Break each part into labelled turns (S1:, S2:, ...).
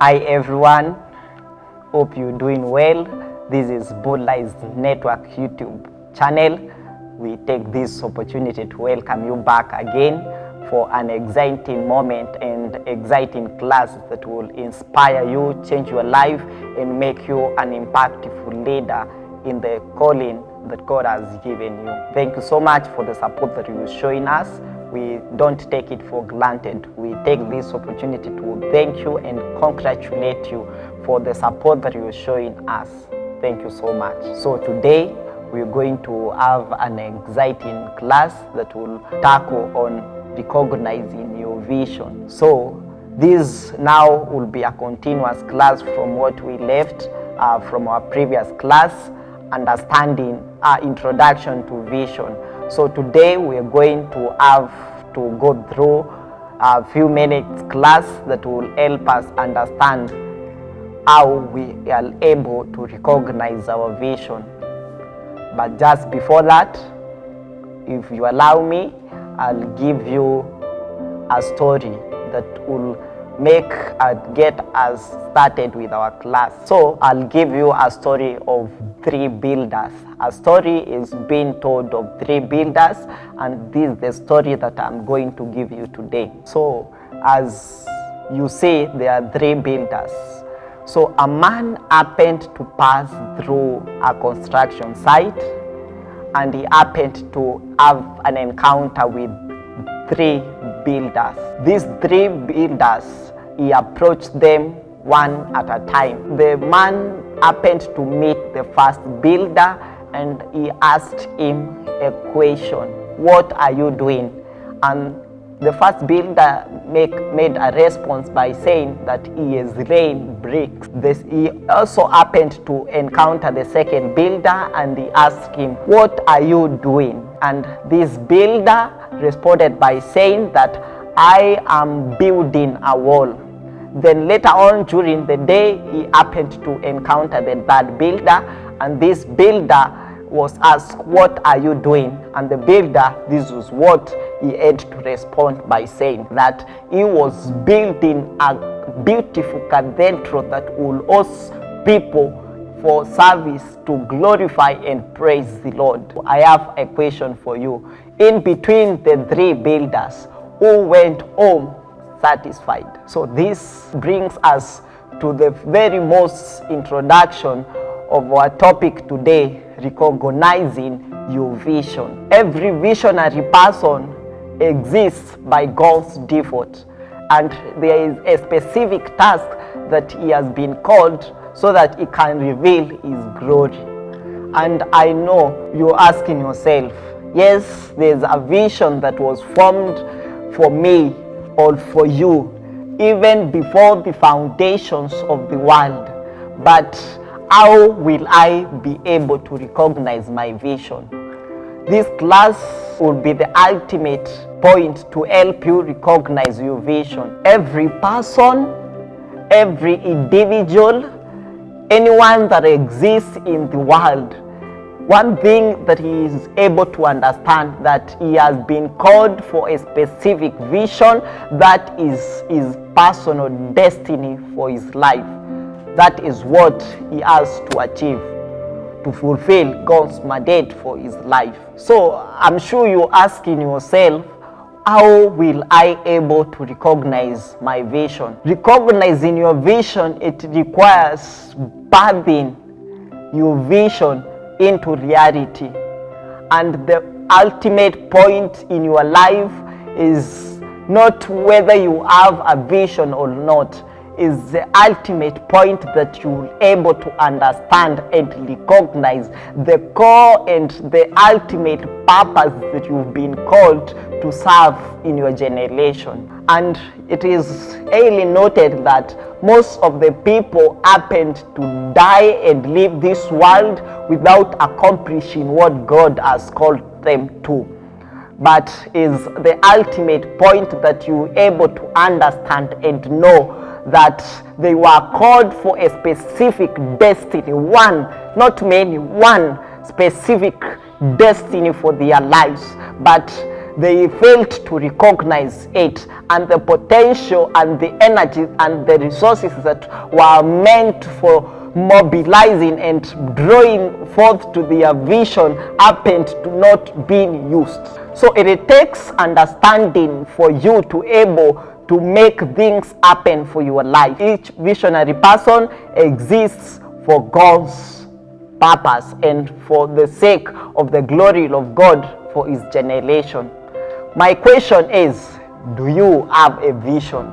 S1: Hi everyone, hope you're doing well. This is Boldrise Network YouTube channel. We take this opportunity to welcome you back again for an exciting moment and exciting class that will inspire you, change your life, and make you an impactful leader in the calling that God has given you. Thank you so much for the support that you're showing us. We don't take it for granted. We take this opportunity to thank you and congratulate you for the support that you're showing us. Thank you so much. So today we're going to have an exciting class that will tackle on recognizing your vision. So this now will be a continuous class from what we left from our previous class, understanding introduction to vision. So today we are going to have to go through a few minutes class that will help us understand how we are able to recognize our vision. But just before that, if you allow me, I'll give you a story that will get us started with our class. So I'll give you a story of three builders. A story is being told of three builders, and this is the story that I'm going to give you today. So as you see, there are three builders. So a man happened to pass through a construction site, and he happened to have an encounter with three builders. These three builders, he approached them one at a time. The man happened to meet the first builder and he asked him a question: "What are you doing?" And the first builder made a response by saying that he is laying bricks. He also happened to encounter the second builder and he asked him, "What are you doing?" And this builder responded by saying that, "I am building a wall." Then later on during the day, he happened to encounter the third builder, and this builder was asked, "What are you doing?" And the builder, this was what he had to respond by saying, that he was building a beautiful cathedral that will host people for service to glorify and praise the Lord. I have a question for you. In between the three builders, who went home satisfied? So this brings us to the very most introduction of our topic today: recognizing your vision. Every visionary person exists by God's default, and there is a specific task that he has been called so that he can reveal his glory. And I know you're asking yourself, yes, there's a vision that was formed for me or for you even before the foundations of the world, but how will I be able to recognize my vision? This class will be the ultimate point to help you recognize your vision. Every person, every individual, anyone that exists in the world, one thing that he is able to understand, that he has been called for a specific vision that is his personal destiny for his life. That is what he has to achieve to fulfill God's mandate for his life. So I'm sure you're asking yourself, how will I able to recognize my vision? Recognizing your vision, it requires birthing your vision into reality. And the ultimate point in your life is not whether you have a vision or not, is the ultimate point that you're able to understand and recognize the core and the ultimate purpose that you've been called to serve in your generation. And it is highly noted that most of the people happened to die and leave this world without accomplishing what God has called them to. But is the ultimate point that you're able to understand and know that they were called for a specific destiny, one, not many, one specific destiny for their lives. But they failed to recognize it, and the potential and the energy and the resources that were meant for mobilizing and drawing forth to their vision happened to not being used. So it takes understanding for you to able to make things happen for your life. Each visionary person exists for God's purpose and for the sake of the glory of God for his generation. My question is, do you have a vision?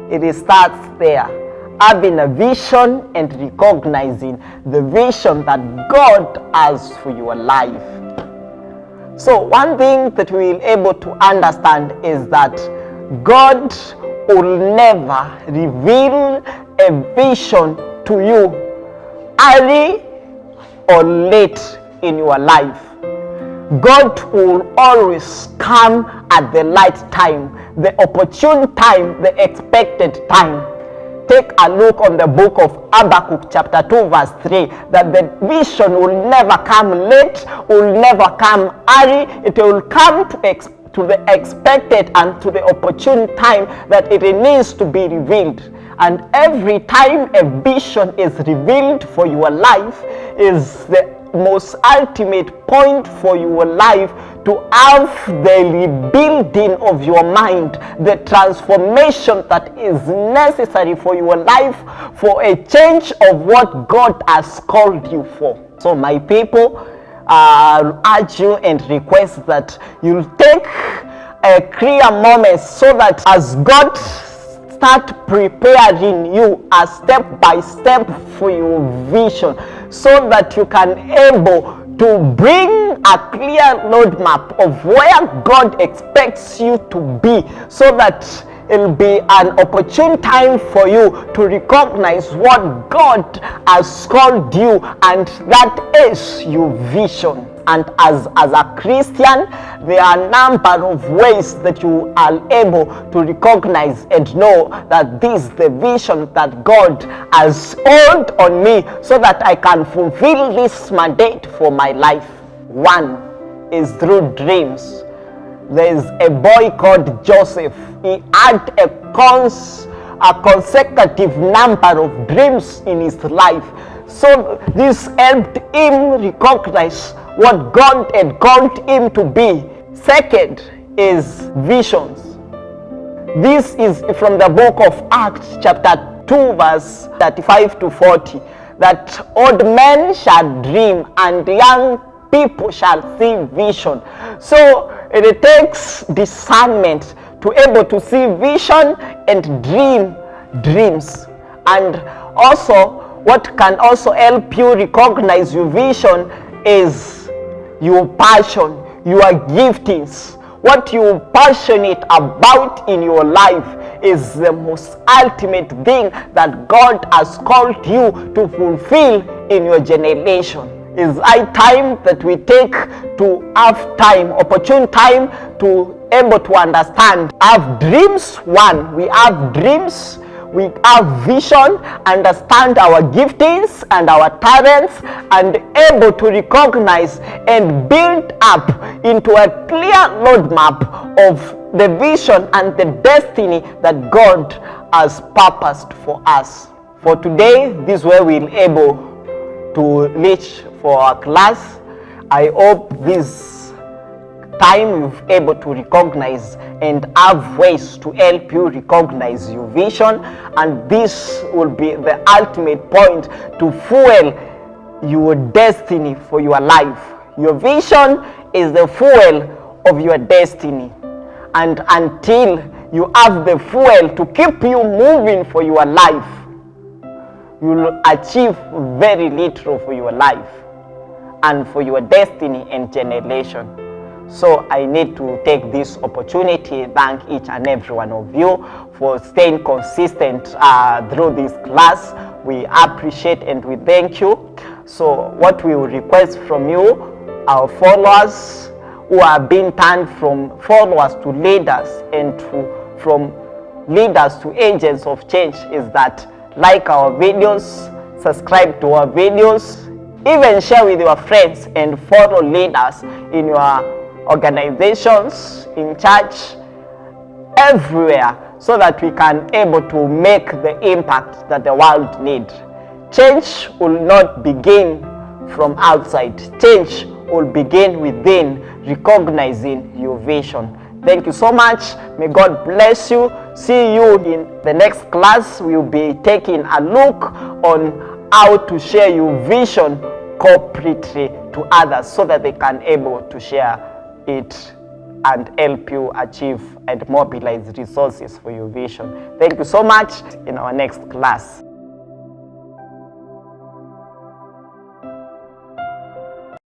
S1: It starts there. Having a vision and recognizing the vision that God has for your life. So one thing that we will be able to understand is that God will never reveal a vision to you early or late in your life. God will always come at the right time, the opportune time, the expected time. Take a look on the book of Habakkuk chapter 2 verse 3, that the vision will never come late, will never come early, it will come to the expected and to the opportune time that it needs to be revealed. And every time a vision is revealed for your life is the most ultimate point for your life to have the rebuilding of your mind, the transformation that is necessary for your life, for a change of what God has called you for. So my people, urge you and request that you'll take a clear moment so that as God start preparing you a step by step for your vision, so that you can able to bring a clear roadmap of where God expects you to be, so that it'll be an opportune time for you to recognize what God has called you, and that is your vision. And as a Christian, there are a number of ways that you are able to recognize and know that this is the vision that God has hold on me, so that I can fulfill this mandate for my life. One is through dreams. There is a boy called Joseph. He had a consecutive number of dreams in his life. So this helped him recognize what God had called him to be. Second is visions. This is from the book of Acts chapter 2 verse 35 to 40. That old men shall dream and young people shall see vision. So it takes discernment to able to see vision and dream dreams. And also what can also help you recognize your vision is your passion, your giftings. What you're passionate about in your life is the most ultimate thing that God has called you to fulfill in your generation. It's high time that we take to have time, opportune time to able to understand. Have dreams. One, we have dreams. We have vision, understand our giftings and our talents, and able to recognize and build up into a clear roadmap of the vision and the destiny that God has purposed for us. For today, this is where we'll able to reach for our class. I hope this time you're able to recognize and have ways to help you recognize your vision, and this will be the ultimate point to fuel your destiny for your life. Your vision is the fuel of your destiny, and until you have the fuel to keep you moving for your life, you will achieve very little for your life and for your destiny and generation. So I need to take this opportunity, thank each and every one of you for staying consistent through this class. We appreciate and we thank you. So what we will request from you, our followers who are being turned from followers to leaders and from leaders to agents of change, is that like our videos, subscribe to our videos, even share with your friends and follow leaders in your organizations, in church, everywhere, so that we can able to make the impact that the world needs. Change will not begin from outside. Change will begin within, recognizing your vision. Thank you so much. May God bless you. See you in the next class. We'll be taking a look on how to share your vision corporately to others, so that they can able to share it and help you achieve and mobilize resources for your vision. Thank you so much. In our next class.